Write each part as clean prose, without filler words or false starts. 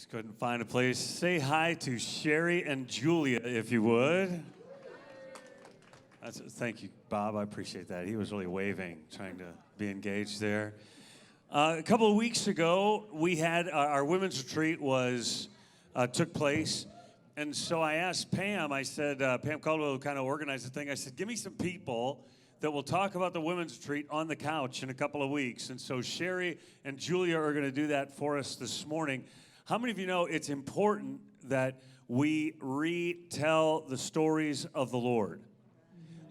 Just couldn't find a place. Say hi to Sherry and Julia, if you would. Thank you, Bob. I appreciate that. He was really waving, trying to be engaged there. A couple of weeks ago, we had our women's retreat took place. And so I asked Pam, I said, Pam Caldwell, who kind of organized the thing, I said, give me some people that will talk about the women's retreat on the couch in a couple of weeks. And so Sherry and Julia are going to do that for us this morning. How many of you know it's important that we retell the stories of the Lord?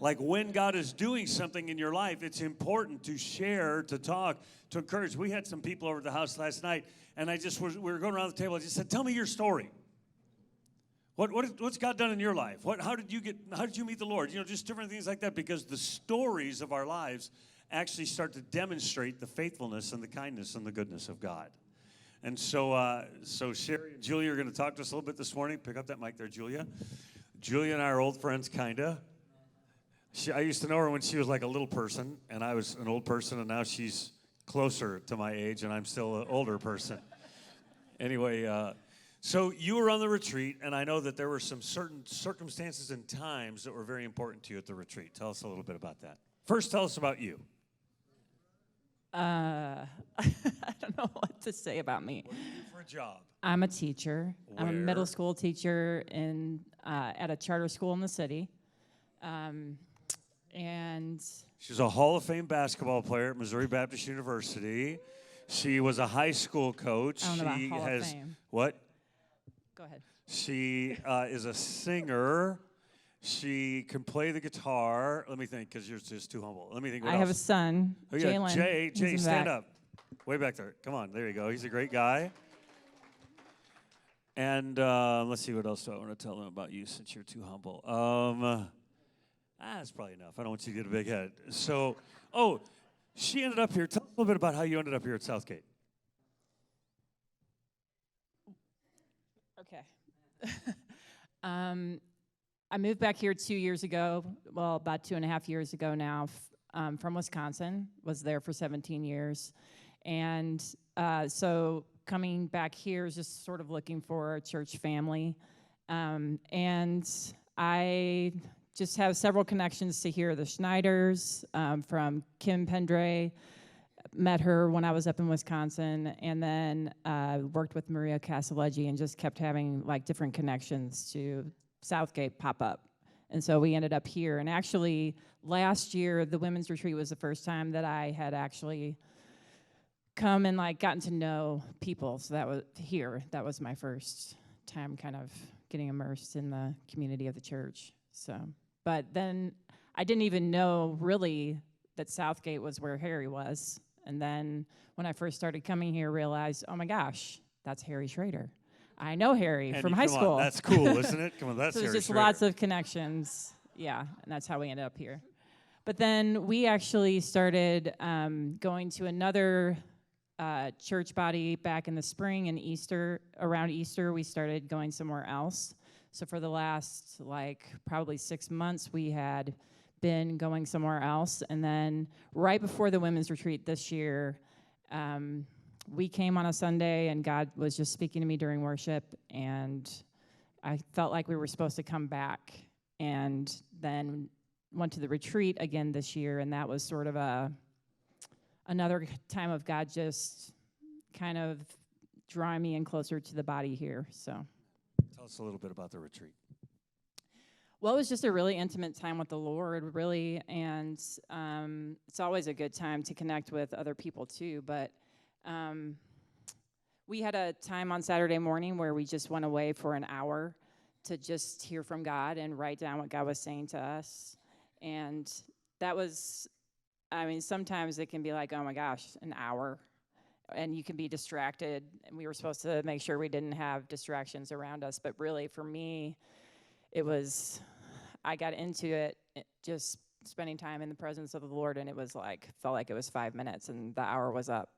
Like when God is doing something in your life, it's important to share, to talk, to encourage. We had some people over at the house last night, and we were going around the table. I just said, tell me your story. What's God done in your life? How did you meet the Lord? You know, just different things like that, because the stories of our lives actually start to demonstrate the faithfulness and the kindness and the goodness of God. And so Sherry and Julia are going to talk to us a little bit this morning. Pick up that mic there, Julia. Julia and I are old friends, kinda. I used to know her when she was like a little person, and I was an old person, and now she's closer to my age, and I'm still an older person. Anyway, so you were on the retreat, and I know that there were some certain circumstances and times that were very important to you at the retreat. Tell us a little bit about that. First, tell us about you. I don't know what to say about me. What do you do for a job? I'm a teacher. Where? I'm a middle school teacher at a charter school in the city. And she's a Hall of Fame basketball player at Missouri Baptist University. She was a high school coach. I don't know about Hall of Fame. What? Go ahead. She is a singer. She can play the guitar. Let me think, because you're just too humble. Let me think. What I else? have a son, Jalen. Jay, stand up. Way back there. Come on, there you go. He's a great guy. And let's see, what else do I want to tell them about you since you're too humble? That's probably enough. I don't want you to get a big head. So, she ended up here. Tell us a little bit about how you ended up here at Southgate. Okay. I moved back here 2 years ago, well, about 2.5 years ago now, from Wisconsin. Was there for 17 years. And so coming back here is just sort of looking for a church family. And I just have several connections to here. The Schneiders, from Kim Pendray. Met her when I was up in Wisconsin, and then worked with Maria Casaleggi and just kept having like different connections to Southgate pop up. And so we ended up here. And actually, last year, the women's retreat was the first time that I had actually come and like gotten to know people. So that was here. That was my first time kind of getting immersed in the community of the church. So, but then I didn't even know really that Southgate was where Harry was. And then when I first started coming here, realized, oh my gosh, that's Harry Schrader. I know Harry from high school. That's cool, isn't it? Come on, that's so Harry there's just Schrader. lots of connections. Yeah, and that's how we ended up here. But then we actually started going to another church body back in the spring and Easter. Around Easter, we started going somewhere else. So for the last, probably 6 months, we had been going somewhere else. And then right before the women's retreat this year, we came on a Sunday, and God was just speaking to me during worship, and I felt like we were supposed to come back, and then went to the retreat again this year, and that was sort of another time of God just kind of drawing me in closer to the body here. So, tell us a little bit about the retreat. Well, it was just a really intimate time with the Lord, really, and it's always a good time to connect with other people too, but we had a time on Saturday morning where we just went away for an hour to just hear from God and write down what God was saying to us. And that was, sometimes it can be like, oh my gosh, an hour, and you can be distracted. And we were supposed to make sure we didn't have distractions around us. But really, for me, I got into it just spending time in the presence of the Lord, and it was felt like it was 5 minutes, and the hour was up.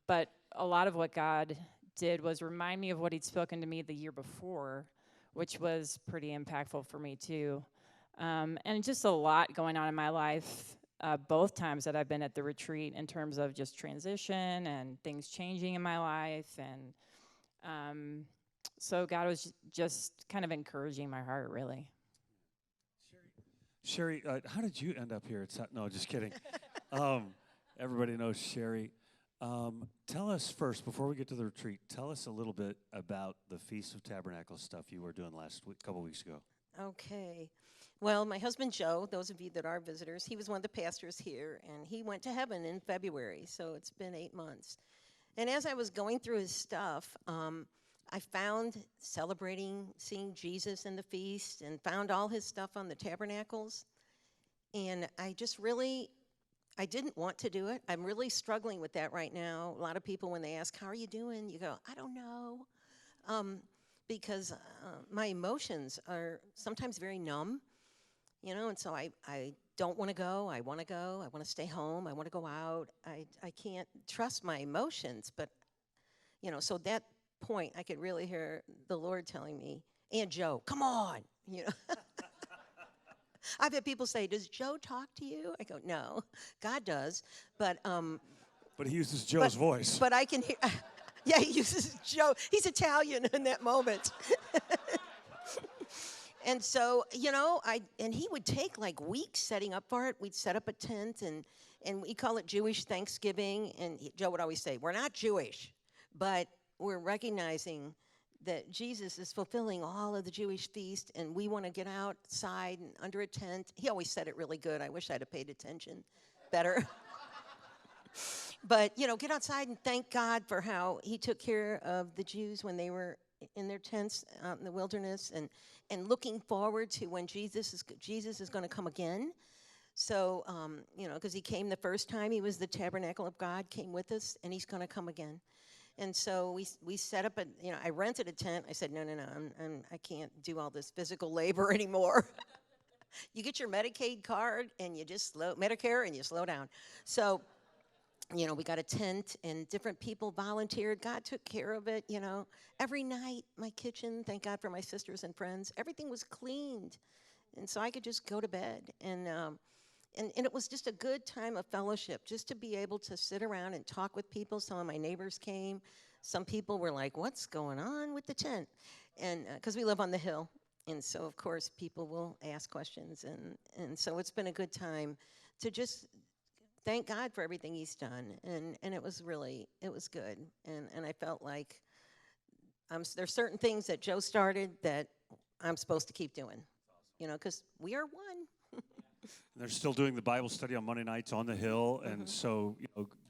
But a lot of what God did was remind me of what he'd spoken to me the year before, which was pretty impactful for me too. And just a lot going on in my life, both times that I've been at the retreat, in terms of just transition and things changing in my life. So God was just kind of encouraging my heart, really. Sherry, how did you end up here at No, just kidding. Everybody knows Sherry. Tell us first, before we get to the retreat, tell us a little bit about the Feast of Tabernacles stuff you were doing couple weeks ago. Okay. Well, my husband Joe, those of you that are visitors, he was one of the pastors here, and he went to heaven in February, so it's been 8 months. And as I was going through his stuff, I found celebrating, seeing Jesus in the feast, and found all his stuff on the tabernacles. And I didn't want to do it. I'm really struggling with that right now. A lot of people, when they ask, how are you doing? You go, I don't know. Because my emotions are sometimes very numb, and so I don't want to go. I want to go. I want to stay home. I want to go out. I can't trust my emotions. But, so that point, I could really hear the Lord telling me, and Joe, come on, I've had people say, does Joe talk to you? I go, no, God does. But he uses Joe's voice. But I can hear, yeah, he uses Joe. He's Italian in that moment. And so, and he would take like weeks setting up for it. We'd set up a tent, and we call it Jewish Thanksgiving. And Joe would always say, we're not Jewish, but we're recognizing that Jesus is fulfilling all of the Jewish feast, and we want to get outside and under a tent. He always said it really good. I wish I'd have paid attention better. But, get outside and thank God for how he took care of the Jews when they were in their tents out in the wilderness, and looking forward to when Jesus is going to come again. So, because he came the first time, he was the tabernacle of God, came with us, and he's going to come again. And so we set up I rented a tent. I said, no, I can't do all this physical labor anymore. You get your Medicaid card and you just Medicare and you slow down. So, we got a tent and different people volunteered. God took care of it, Every night, my kitchen, thank God for my sisters and friends, everything was cleaned. And so I could just go to bed. And it was just a good time of fellowship, just to be able to sit around and talk with people. Some of my neighbors came. Some people were like, what's going on with the tent? And because we live on the hill. And so, of course, people will ask questions. And so it's been a good time to just thank God for everything he's done. And it was good. And I felt like there's certain things that Joe started that I'm supposed to keep doing, because we are one. They're still doing the Bible study on Monday nights on the Hill, and so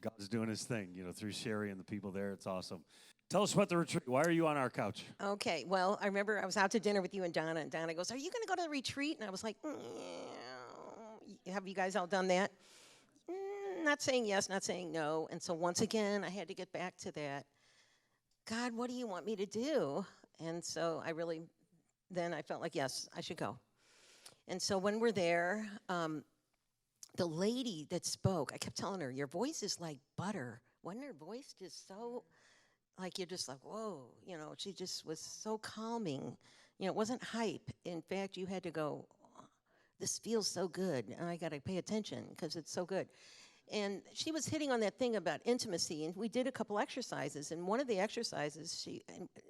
God's doing his thing, through Sherry and the people there. It's awesome. Tell us about the retreat. Why are you on our couch? Okay, well, I remember I was out to dinner with you and Donna goes, are you going to go to the retreat? And I was like, have you guys all done that? Not saying yes, not saying no. And so once again, I had to get back to that. God, what do you want me to do? And so then I felt like, yes, I should go. And so when we're there, the lady that spoke, I kept telling her, your voice is like butter. Wasn't her voice just so, like, you're just like, whoa, she just was so calming. It wasn't hype. In fact, you had to go, this feels so good, and I got to pay attention because it's so good. And she was hitting on that thing about intimacy, and we did a couple exercises. And one of the exercises,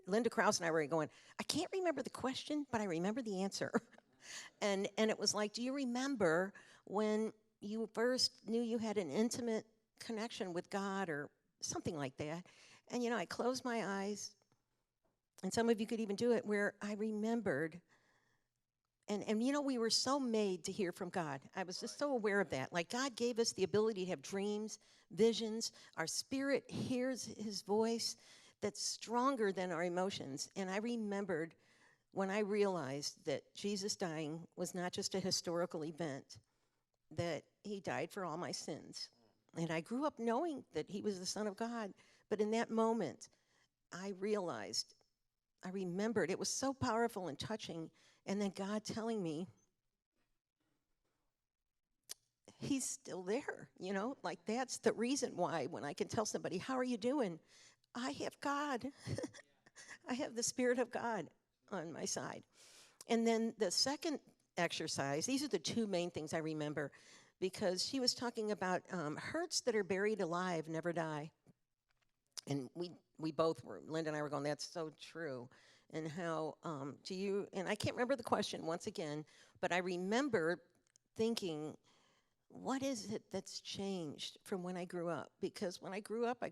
Linda Krause and I were going, I can't remember the question, but I remember the answer. And it was like, do you remember when you first knew you had an intimate connection with God or something like that? And, I closed my eyes, and some of you could even do it, where I remembered. And we were so made to hear from God. I was just so aware of that. Like, God gave us the ability to have dreams, visions. Our spirit hears his voice that's stronger than our emotions. And I remembered when I realized that Jesus dying was not just a historical event, that he died for all my sins. And I grew up knowing that he was the Son of God. But in that moment, I remembered, it was so powerful and touching. And then God telling me, he's still there, like that's the reason why when I can tell somebody, how are you doing? I have God. I have the Spirit of God on my side. And then the second exercise, these are the two main things I remember, because she was talking about hurts that are buried alive never die. And we both were, Linda and I were going, that's so true. And how do you, and I can't remember the question once again, but I remember thinking, what is it that's changed from when I grew up? Because when I grew up,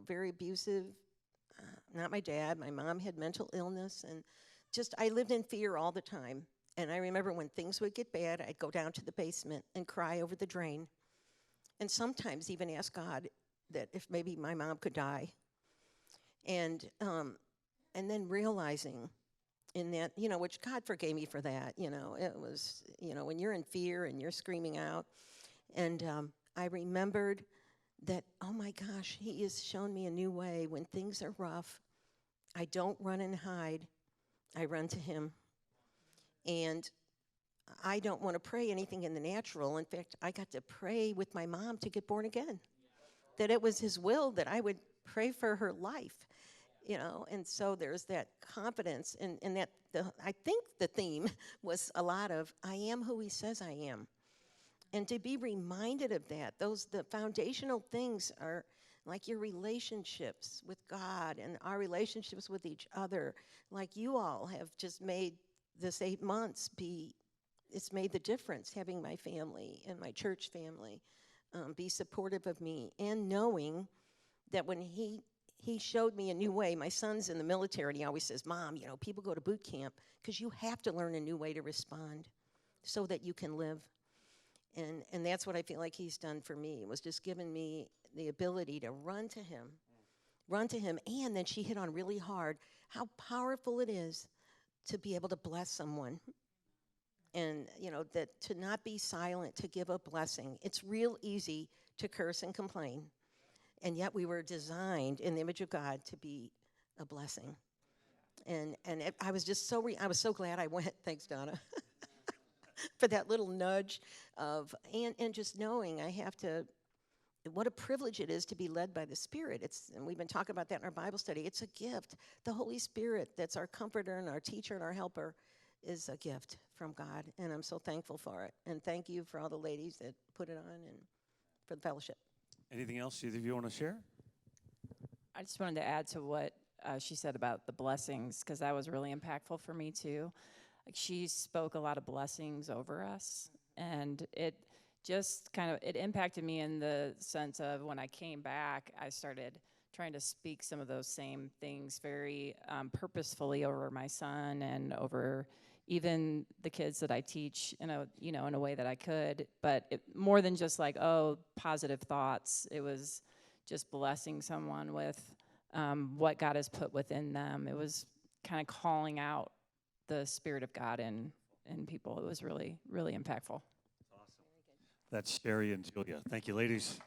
very abusive. Not my dad. My mom had mental illness, and just I lived in fear all the time. And I remember when things would get bad, I'd go down to the basement and cry over the drain, and sometimes even ask God that if maybe my mom could die. And then realizing in that, which God forgave me for that. It was, when you're in fear and you're screaming out. And I remembered that, oh my gosh, he has shown me a new way. When things are rough, I don't run and hide. I run to him. And I don't want to pray anything in the natural. In fact, I got to pray with my mom to get born again. That it was his will that I would pray for her life. And so there's that confidence, and that I think the theme was a lot of, I am who he says I am. And to be reminded of that, the foundational things are like your relationships with God and our relationships with each other. Like you all have just made this 8 months it's made the difference, having my family and my church family be supportive of me, and knowing that when he showed me a new way. My son's in the military, and he always says, Mom, people go to boot camp because you have to learn a new way to respond so that you can live. And that's what I feel like he's done for me. It was just given me the ability to run to him. And then she hit on really hard how powerful it is to be able to bless someone. And, that to not be silent, to give a blessing. It's real easy to curse and complain. And yet we were designed in the image of God to be a blessing. And I was just I was so glad I went. Thanks, Donna. For that little nudge of, and just knowing I have to, what a privilege it is to be led by the Spirit. And we've been talking about that in our Bible study. It's a gift. The Holy Spirit, that's our comforter and our teacher and our helper, is a gift from God. And I'm so thankful for it. And thank you for all the ladies that put it on and for the fellowship. Anything else either of you want to share? I just wanted to add to what she said about the blessings, because that was really impactful for me too. Like, she spoke a lot of blessings over us, and it just it impacted me in the sense of when I came back, I started trying to speak some of those same things very purposefully over my son and over even the kids that I teach in a way that I could. But more than just like, positive thoughts, it was just blessing someone with what God has put within them. It was kind of calling out the Spirit of God in people. It was really, really impactful. Awesome. That's Sherry and Julia. Thank you, ladies.